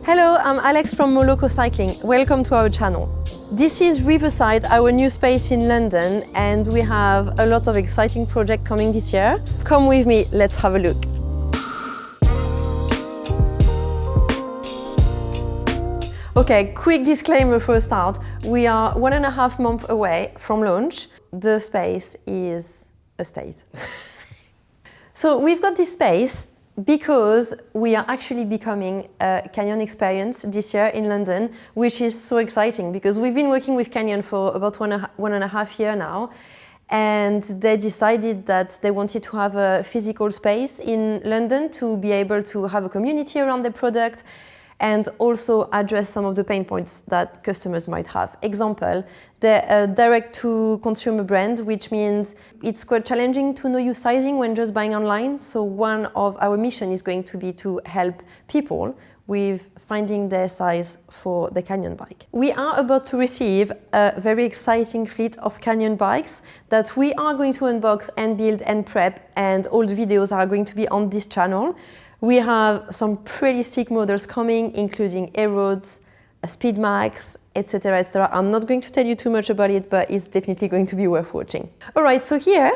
Hello, I'm Alex from Moloko Cycling. Welcome to our channel. This is Riverside, our new space in London, and we have a lot of exciting projects coming this year. Come with me, let's have a look. Okay, quick disclaimer for a start. We are 1.5 months away from launch. The space is a state. So we've got this space because we are actually becoming a Canyon experience this year in London, which is so exciting because we've been working with Canyon for about 1.5 years now, and they decided that they wanted to have a physical space in London to be able to have a community around the product and also address some of the pain points that customers might have. Example, they're a direct-to-consumer brand, which means it's quite challenging to know your sizing when just buying online. So one of our mission is going to be to help people with finding their size for the Canyon bike. We are about to receive a very exciting fleet of Canyon bikes that we are going to unbox and build and prep, and all the videos are going to be on this channel. We have some pretty sick models coming, including Aeroads, a Speed Max, etc., etc. I'm not going to tell you too much about it, but it's definitely going to be worth watching. All right, so here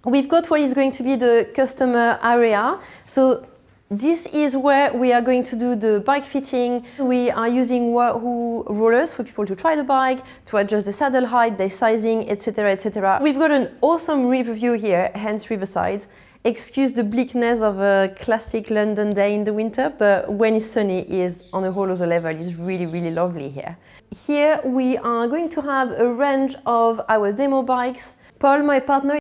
we've got what is going to be the customer area. So this is where we are going to do the bike fitting. We are using Wahoo rollers for people to try the bike, to adjust the saddle height, their sizing, etc., etc. We've got an awesome river view here, hence Riverside. Excuse the bleakness of a classic London day in the winter, but when it's sunny, is on a whole other level. It's really, really lovely here. Here we are going to have a range of our demo bikes. Paul, my partner,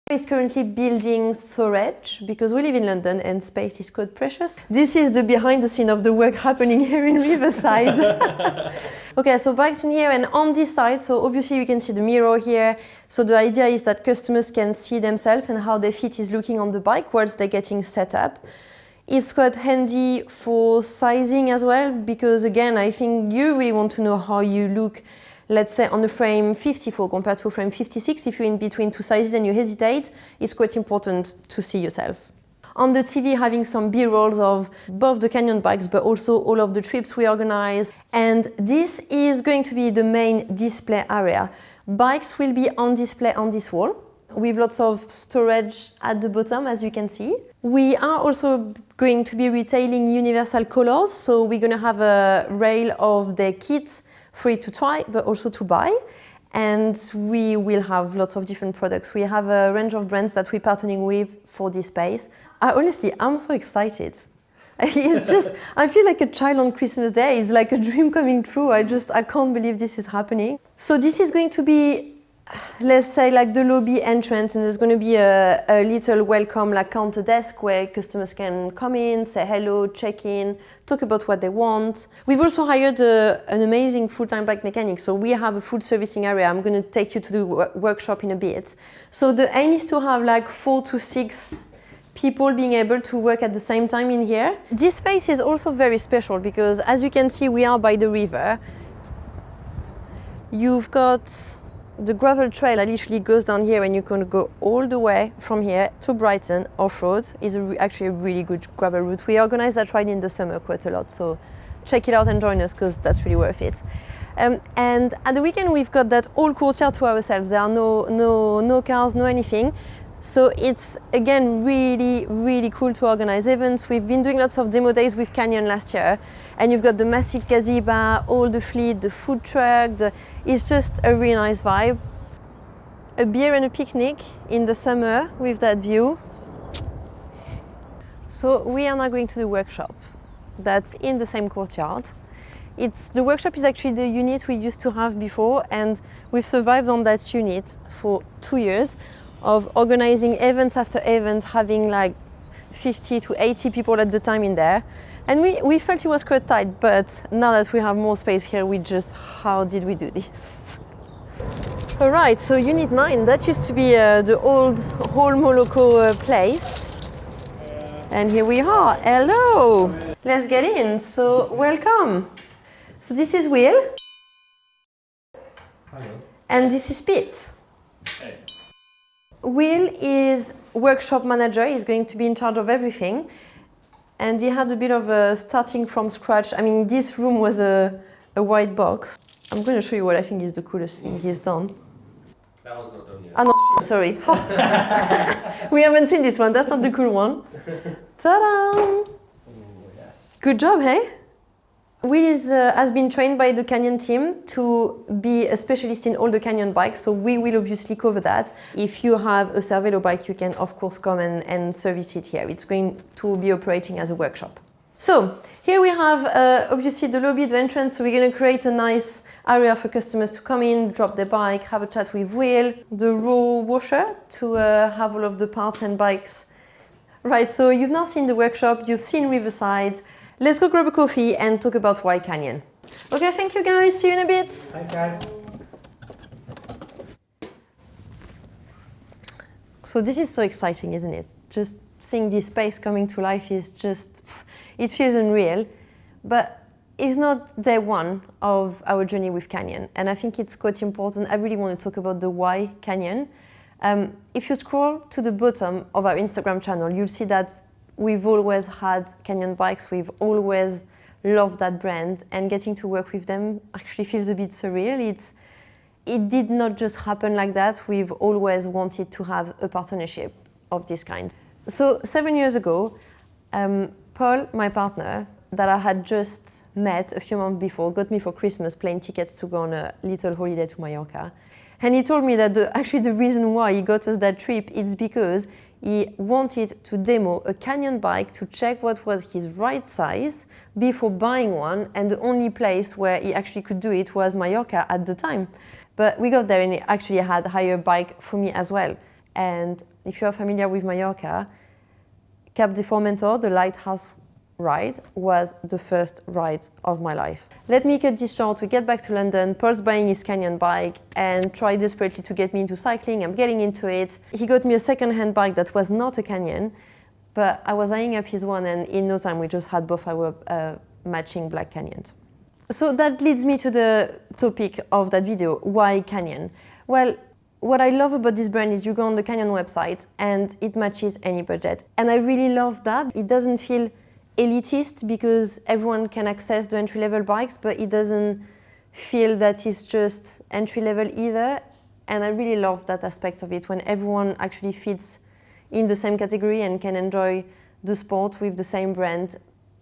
is currently building storage because we live in London and space is quite precious. This is the behind the scene of the work happening here in Riverside. Okay, so bikes in here and on this side, so obviously you can see the mirror here. So the idea is that customers can see themselves and how their feet is looking on the bike whilst they're getting set up. It's quite handy for sizing as well, because again, I think you really want to know how you look, let's say on the frame 54 compared to a frame 56. If you're in between two sizes and you hesitate, it's quite important to see yourself. On the TV, having some B-rolls of both the Canyon bikes, but also all of the trips we organize. And this is going to be the main display area. Bikes will be on display on this wall, with lots of storage at the bottom, as you can see. We are also going to be retailing universal colors, so we're going to have a rail of the kits for you to try, but also to buy. And we will have lots of different products. We have a range of brands that we're partnering with for this space. Honestly, I'm so excited. It's just, I feel like a child on Christmas Day. It's like a dream coming true. I can't believe this is happening. So this is going to be, let's say, like the lobby entrance, and there's going to be a little welcome, like counter desk where customers can come in, say hello, check in, talk about what they want. We've also hired an amazing full-time bike mechanic, so we have a full servicing area. I'm going to take you to the workshop in a bit. So the aim is to have like 4 to 6 people being able to work at the same time in here. This space is also very special because, as you can see, we are by the river. You've got the gravel trail that literally goes down here, and you can go all the way from here to Brighton off-road. It's actually a really good gravel route. We organize that ride in the summer quite a lot, so check it out and join us because that's really worth it. And at the weekend, we've got that whole courtyard to ourselves. There are no cars, no anything. So it's, again, really, really cool to organize events. We've been doing lots of demo days with Canyon last year, and you've got the massive gazebo, all the fleet, the food truck. It's just a really nice vibe. A beer and a picnic in the summer with that view. So we are now going to the workshop that's in the same courtyard. The workshop is actually the unit we used to have before, and we've survived on that unit for 2 years. Of organizing events after events, having like 50 to 80 people at the time in there. And we felt it was quite tight, but now that we have more space here, how did we do this? All right, so Unit 9, that used to be the old whole Moloko place. And here we are, hello! Let's get in, so welcome. So this is Will. Hello. And this is Pete. Hey. Will is workshop manager. He's going to be in charge of everything. and he had a bit of a starting from scratch. I mean, this room was a white box. I'm going to show you what I think is the coolest thing he's done. That was not done yet. Oh no, sorry. We haven't seen this one, that's not the cool one. Ta-da! Oh, yes. Good job, hey? Will has been trained by the Canyon team to be a specialist in all the Canyon bikes, so we will obviously cover that. If you have a Cervelo bike, you can of course come and service it here. It's going to be operating as a workshop. So here we have obviously the lobby, the entrance, so we're going to create a nice area for customers to come in, drop their bike, have a chat with Will, the raw washer to have all of the parts and bikes. Right, so you've now seen the workshop, you've seen Riverside. Let's go grab a coffee and talk about why Canyon. Okay, thank you guys, see you in a bit. Thanks guys. So this is so exciting, isn't it? Just seeing this space coming to life is just, it feels unreal, but it's not day one of our journey with Canyon. And I think it's quite important. I really want to talk about the why Canyon. If you scroll to the bottom of our Instagram channel, you'll see that we've always had Canyon bikes, we've always loved that brand, and getting to work with them actually feels a bit surreal. It did not just happen like that, we've always wanted to have a partnership of this kind. So 7 years ago, Paul, my partner, that I had just met a few months before, got me for Christmas plane tickets to go on a little holiday to Mallorca. And he told me that actually the reason why he got us that trip is because he wanted to demo a Canyon bike to check what was his right size before buying one, and the only place where he actually could do it was Mallorca at the time. But we got there and he actually had a higher bike for me as well. And if you are familiar with Mallorca, Cap de Formentor, the lighthouse ride, was the first ride of my life. Let me cut this short. We get back to London, Paul's buying his Canyon bike and tried desperately to get me into cycling. I'm getting into it. He got me a second-hand bike that was not a Canyon, but I was eyeing up his one, and in no time we just had both our matching black Canyons. So that leads me to the topic of that video, why Canyon? Well, what I love about this brand is you go on the Canyon website and it matches any budget. And I really love that. It doesn't feel elitist because everyone can access the entry-level bikes, but it doesn't feel that it's just entry-level either. And I really love that aspect of it, when everyone actually fits in the same category and can enjoy the sport with the same brand.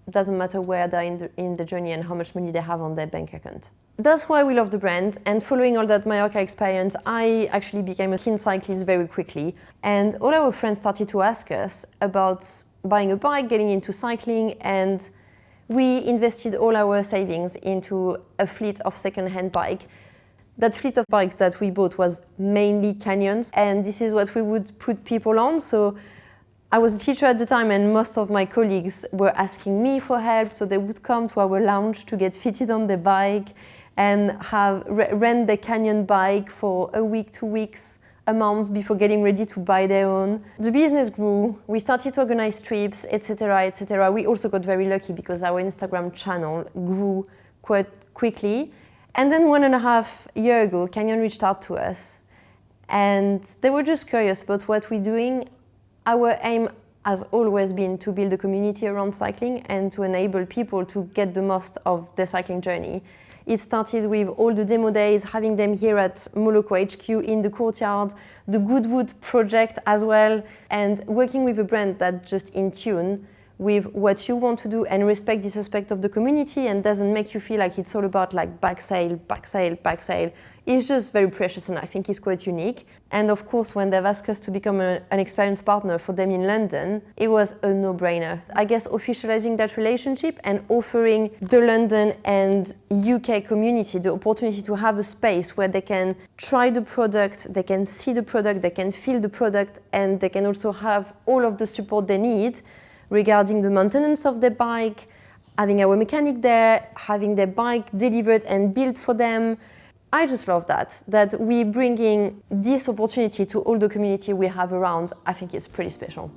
It doesn't matter where they're in the journey and how much money they have on their bank account. That's why we love the brand, and following all that Mallorca experience, I actually became a keen cyclist very quickly. And all our friends started to ask us about buying a bike, getting into cycling, and we invested all our savings into a fleet of second-hand bike. That fleet of bikes that we bought was mainly Canyons, and this is what we would put people on. So I was a teacher at the time, and most of my colleagues were asking me for help, so they would come to our lounge to get fitted on their bike and rent their Canyon bike for a week, 2 weeks, a month before getting ready to buy their own. The business grew, we started to organize trips, etc., etc. We also got very lucky because our Instagram channel grew quite quickly. And then 1.5 years ago, Canyon reached out to us and they were just curious about what we're doing. Our aim has always been to build a community around cycling and to enable people to get the most of their cycling journey. It started with all the demo days, having them here at Moloko HQ in the courtyard, the Goodwood project as well, and working with a brand that's just in tune with what you want to do and respect this aspect of the community and doesn't make you feel like it's all about like back sale, back sale, back sale. It's just very precious and I think it's quite unique. And of course, when they've asked us to become an experienced partner for them in London, it was a no-brainer. I guess officializing that relationship and offering the London and UK community the opportunity to have a space where they can try the product, they can see the product, they can feel the product, and they can also have all of the support they need regarding the maintenance of their bike, having our mechanic there, having their bike delivered and built for them. I just love that we're bringing this opportunity to all the community we have around. I think it's pretty special.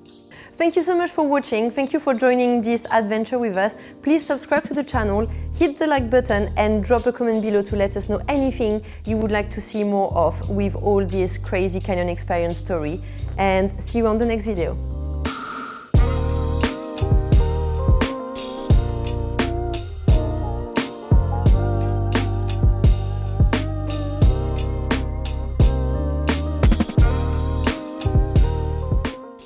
Thank you so much for watching. Thank you for joining this adventure with us. Please subscribe to the channel, hit the like button and drop a comment below to let us know anything you would like to see more of with all this crazy Canyon experience story. And see you on the next video.